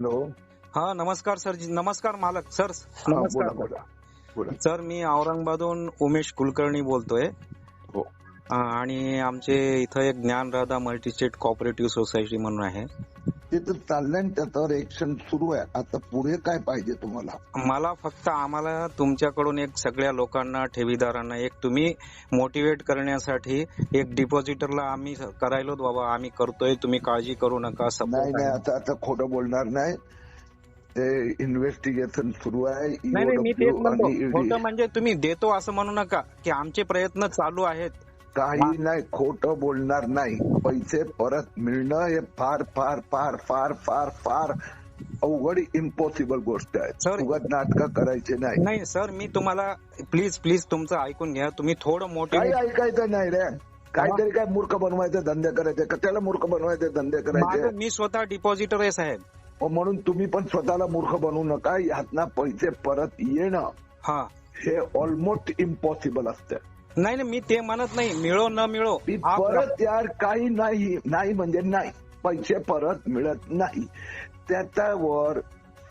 Hello. हा नमस्कार sir नमस्कार मालक सर हा, नमस्कार बोला बोला बोला. सर मी औरंगाबादहून उमेश कुलकर्णी बोलतोय. हो. आणि आमचे इथं एक ज्ञानराधा मल्टीस्टेट कोऑपरेटिव्ह सोसायटी म्हणून आहे. ते तर चाललंय आणि त्याच्यावर ऍक्शन सुरू आहे. आता पुढे काय पाहिजे तुम्हाला? मला फक्त आम्हाला तुमच्याकडून एक सगळ्या लोकांना ठेवीदारांना एक तुम्ही मोटिवेट करण्यासाठी एक डिपॉझिटरला आम्ही करायलो बाबा आम्ही करतोय तुम्ही काळजी करू नका नाही सपोर्ट नाही, आहे. आता खोटं बोलणार नाही. ते इन्व्हेस्टिगेशन सुरू आहे. नाही नाही मी तेच EOW म्हणतो आणि ईडी. खोटं म्हणजे तुम्ही देतो असं म्हणू नका की आमचे प्रयत्न चालू आहेत. काही नाही, खोटं बोलणार नाही. पैसे परत मिळणं हे फार फार फार फार फार फार अवघड इम्पॉसिबल गोष्ट आहे. सर उगाच नाटकं करायचे नाही. नाही सर मी तुम्हाला प्लीज प्लीज तुमचं ऐकून घ्या. तुम्ही थोडं काही मोटिवेट ऐकायचं नाही रे. काहीतरी काय मूर्ख बनवायचे धंदे करायचे का? त्याला मूर्ख बनवायचे धंदे करायचे. मी स्वतः डिपॉझिटर आहे साहेब. म्हणून तुम्ही पण स्वतःला मूर्ख बनवू नका. यातना पैसे परत येणं हा हे ऑलमोस्ट इम्पॉसिबल असतं. नाही नाही मी ते म्हणत नाही मिळो न मिळो परत यार काही नाही. नाही म्हणजे नाही. पैसे परत मिळत नाही. त्याच्यावर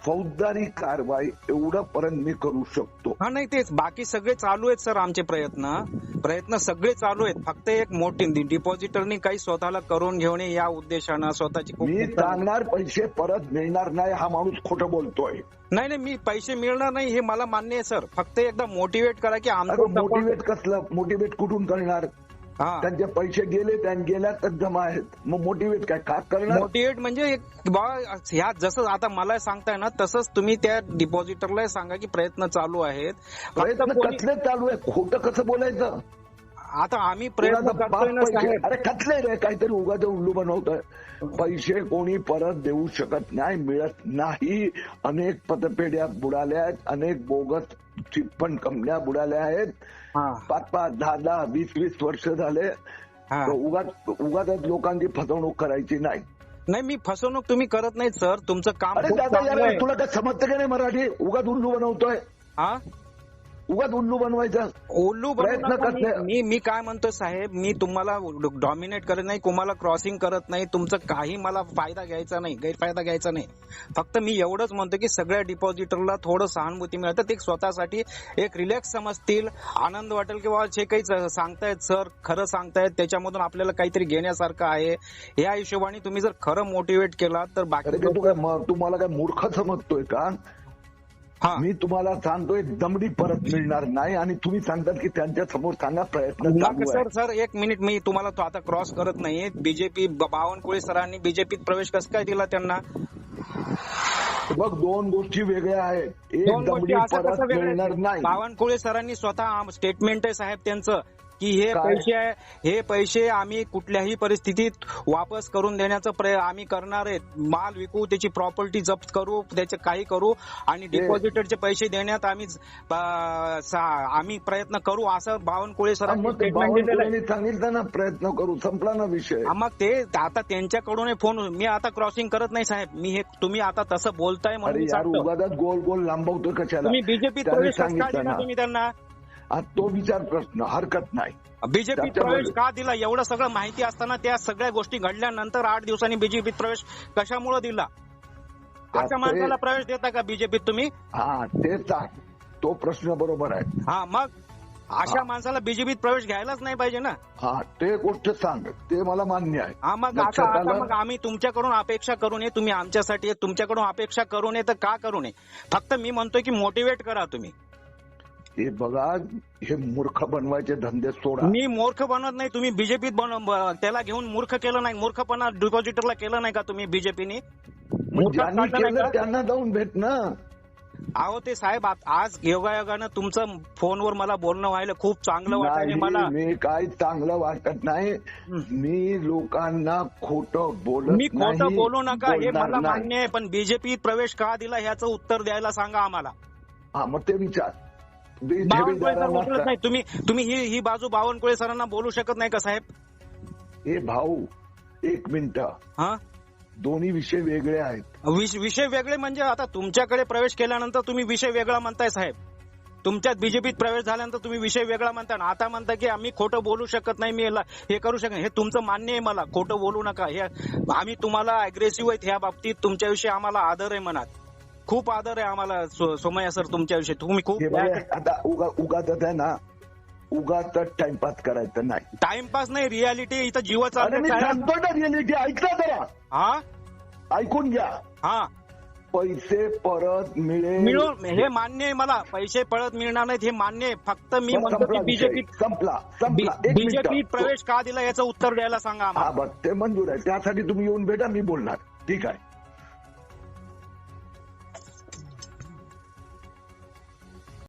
फौजदारी कारवाई एवढं पर्यंत मी करू शकतो. हा नाही तेच बाकी सगळे चालू आहेत सर आमचे प्रयत्न सगळे चालू आहेत. फक्त एक मोठी डिपॉझिटरनी काही स्वतःला करून घेणे या उद्देशानं स्वतःची मी सांगणार पैसे परत मिळणार नाही. हा माणूस खोटं बोलतोय. नाही नाही मी पैसे मिळणार नाही हे मला मान्य आहे सर. फक्त एकदा मोटिवेट करा की आमचं मोटिवेट कसलं? मोटिवेट कुठून करणार? त्यांचे पैसे गेले त्यांनी गेल्यातच जमा आहेत. मग मोटिवेट काय का करणार? मोटिवेट म्हणजे ह्या जसं आता मला सांगताय ना तसंच तुम्ही त्या डिपॉझिटरला सांगा की प्रयत्न चालू आहेत. प्रयत्न कसले चालू आहे? खोटं कसं बोलायचं? आता आम्ही प्रयत्न करतोय ना साहेब. अरे कसले रे? काहीतरी उगाच उल्लू बनवतोय. पैसे कोणी परत देऊ शकत नाही, मिळत नाही. अनेक पतपेढ्या बुडाल्या आहेत. अनेक बोगस चिटफंड कंपन्या बुडाल्या आहेत. 5-5, 10-10, 20-20 वर्ष झाले. उगाच लोकांची फसवणूक करायची नाही. नाही मी फसवणूक तुम्ही करत नाही सर. तुमचं काम अरे दादा यार, तुला काय समजतं का नाही मराठी? उगाच उल्लू बनवतोय. उगाच उल्लू बनवायचं. उल्लू प्रयत्न करते. मी काय म्हणतो साहेब मी तुम्हाला डॉमिनेट करत नाही तुम्हाला क्रॉसिंग करत नाही. तुमचं काही मला फायदा घ्यायचा नाही गैरफायदा घ्यायचा नाही. फक्त मी एवढंच म्हणतो की सगळ्या डिपॉझिटरला थोडं सहानुभूती मिळतं. ते स्वतःसाठी एक रिलॅक्स समजतील आनंद वाटेल की बाबा जे काही सांगतायत सर खरं सांगतायत त्याच्यामधून आपल्याला काहीतरी घेण्यासारखं आहे. या हिशोबाने तुम्ही जर खरं मोटिवेट केला तर बाकी तुम्हाला काय मूर्ख समजतोय का? मी तुम्हाला सांगतोय दमडी परत मिळणार नाही. आणि तुम्ही सांगतात की त्यांच्या समोर सांगा प्रयत्न सर एक मिनिट मी तुम्हाला तो आता क्रॉस करत नाही. बीजेपी बावनकुळे सरांनी बीजेपीत प्रवेश कसं काय दिला त्यांना? बघ दोन गोष्टी वेगळ्या आहेत. एक दमडी परत मिळणार नाही. बावनकुळे सरांनी स्वतः स्टेटमेंट आहे साहेब त्यांचं की हे पैसे आम्ही कुठल्याही परिस्थितीत वापस करून देण्याचं आम्ही करणार आहेत. माल विकू त्याची प्रॉपर्टी जप्त करू त्याचे काही करू आणि डिपॉझिटरचे पैसे देण्यात आम्ही प्रयत्न करू असं बावनकुळे सरांनी सांगितलं ना. प्रयत्न करू संपला ना विषय. मग ते आता त्यांच्याकडून फोन मी आता क्रॉसिंग करत नाही साहेब. मी हे तुम्ही आता तसं बोलताय म्हणून गोल गोल लांबवतो कशाला? तुम्ही बीजेपीत प्रवेश का दिला तुम्ही त्यांना? तो विचार प्रश्न हरकत नाही. बीजेपीत प्रवेश का दिला? एवढं सगळं माहिती असताना त्या सगळ्या गोष्टी घडल्यानंतर 8 दिवसांनी बीजेपीत प्रवेश कशामुळे दिला? अशा माणसाला प्रवेश देता का बीजेपीत तुम्ही? तेच तो प्रश्न बरोबर आहे. मग अशा माणसाला बीजेपीत प्रवेश घ्यायलाच नाही पाहिजे ना. ते गोष्ट सांग ते मला मान्य आहे. मग आम्ही तुमच्याकडून अपेक्षा करू नये. तुम्ही आमच्यासाठी तुमच्याकडून अपेक्षा करू नये तर का करू नये? फक्त मी म्हणतोय की मोटिवेट करा तुम्ही. हे बघा हे मूर्ख बनवायचे धंदे सोडा. मी मूर्ख बनवत नाही. तुम्ही बीजेपीत त्याला घेऊन मूर्ख केलं नाही. मूर्खपणा डिपॉझिटरला केलं नाही का तुम्ही बीजेपीने? त्यांना जाऊन भेट ना. अहो ते साहेब आज योगायोगानं तुमचं फोनवर मला बोलणं व्हायला खूप चांगलं वाटलं मला. मी काही चांगलं वाटत नाही. मी लोकांना खोटं बोलत नाही. मी खोटं बोलू नका हे मला मान्य आहे. पण बीजेपीत प्रवेश का दिला ह्याचं उत्तर द्यायला सांगा आम्हाला. मग ते विचार. बावनकुळे सर बोलत नाही. तुम्ही ही बाजू बावनकुळे सरांना बोलू शकत नाही का साहेब? हे भाऊ एक मिनिट. दोन्ही विषय वेगळे आहेत. विषय वेगळे म्हणजे आता तुमच्याकडे प्रवेश केल्यानंतर तुम्ही विषय वेगळा म्हणताय साहेब. तुमच्यात बीजेपीत प्रवेश झाल्यानंतर तुम्ही विषय वेगळा म्हणता ना, आता म्हणता की आम्ही खोटं बोलू शकत नाही, मी हे करू शकत नाही. हे तुमचं मान्य आहे, मला खोटं बोलू नका. हे आम्ही तुम्हाला अग्रेसिव्ह आहेत ह्या बाबतीत, तुमच्याविषयी आम्हाला आदर आहे, मनात खूप आदर आहे आम्हाला सोमय्या सर तुमच्याविषयी. तुम्ही खूप आता उगाच आहे ना, उगाच टाइमपास करायचं नाही. टाइमपास नाही, रियालिटी इथं जीवाचा मी सांगतो ना रिअलिटी, ऐकला जरा. हा ऐकून घ्या. हा पैसे परत मिळून हे मान्य आहे मला, पैसे परत मिळणार नाहीत हे मान्य आहे. फक्त मी म्हणतो की बीजेपी प्रवेश का दिला याचं उत्तर द्यायला सांगा आम्हाला. हा बस ते मंजूर आहे, त्यासाठी तुम्ही येऊन भेटा, मी बोलणार. ठीक आहे.